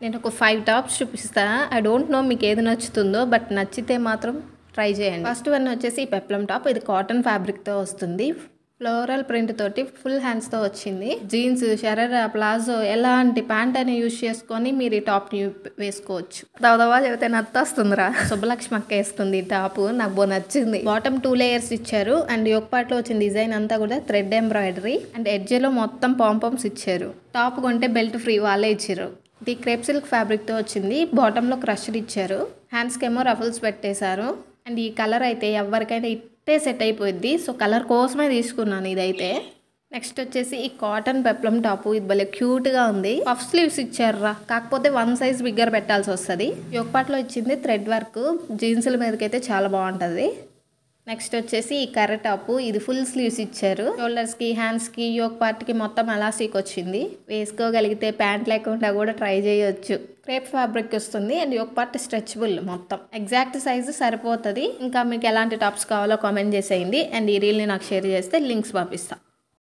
నేను ఒక 5 టాప్స్ చూపిస్తా. ఐ డోంట్ నో మీకు ఏది నచ్చుతుందో, బట్ నచ్చితే మాత్రం ట్రై చేయండి. ఫస్ట్ వన్ వచ్చేసి పెప్లం టాప్. ఇది కాటన్ ఫ్యాబ్రిక్తో వస్తుంది. ఫ్లోరల్ ప్రింట్ తోటి ఫుల్ హ్యాండ్స్తో వచ్చింది. జీన్స్, షరారా, ప్లాజో ఎలాంటి ప్యాంట్ అని యూజ్ చేసుకొని మీరు ఈ టాప్ని వేసుకోవచ్చు. దవదవా చెబితే నత్తొస్తుందిరా. శుభలక్ష్మి అక్క వేసుకుంది ఈ టాప్. నాకు బాగా నచ్చింది. బాటమ్ 2 లేయర్స్ ఇచ్చారు అండ్ యోక్ పార్ట్లో వచ్చిన డిజైన్ అంతా కూడా థ్రెడ్ ఎంబ్రాయిడరీ అండ్ ఎడ్జ్లో మొత్తం పాంపామ్స్ ఇచ్చారు. టాప్ కొంటే బెల్ట్ ఫ్రీ వాళ్ళే ఇచ్చారు. ఇది క్రేప్ సిల్క్ ఫ్యాబ్రిక్తో వచ్చింది. బాటంలో క్రష్డ్ ఇచ్చారు. హ్యాండ్స్కి ఏమో రఫుల్స్ పెట్టేశారు. అండ్ ఈ కలర్ అయితే ఎవరికైనా ఇట్టే సెట్ అయిపోద్ది. సో కలర్ కోసమే తీసుకున్నాను ఇదైతే. నెక్స్ట్ వచ్చేసి ఈ కాటన్ పెప్లం టాప్. ఇది భలే క్యూట్గా ఉంది. పఫ్ స్లీవ్స్ ఇచ్చారురా, కాకపోతే 1 సైజ్ బిగ్గర్ పెట్టాల్సి వస్తుంది. యోక్ పార్ట్లో ఇచ్చింది థ్రెడ్ వర్క్. జీన్సుల మీదకైతే చాలా బాగుంటుంది. నెక్స్ట్ వచ్చేసి ఈ కర్ర టాప్. ఇది ఫుల్ స్లీవ్స్ ఇచ్చారు. షోల్డర్స్కి, హ్యాండ్స్కి, యోక్ పార్ట్కి మొత్తం ఎలాస్టిక్ వచ్చింది. వేసుకోగలిగితే ప్యాంట్ లేకుండా కూడా ట్రై చేయొచ్చు. క్రేప్ ఫ్యాబ్రిక్ వస్తుంది అండ్ యోక్ పార్ట్ స్ట్రెచబుల్. మొత్తం ఎగ్జాక్ట్ సైజు సరిపోతుంది. ఇంకా మీకు ఎలాంటి టాప్స్ కావాలో కామెంట్ చేసేయండి అండ్ ఈ రీల్ని నాకు షేర్ చేస్తే లింక్స్ పంపిస్తాను.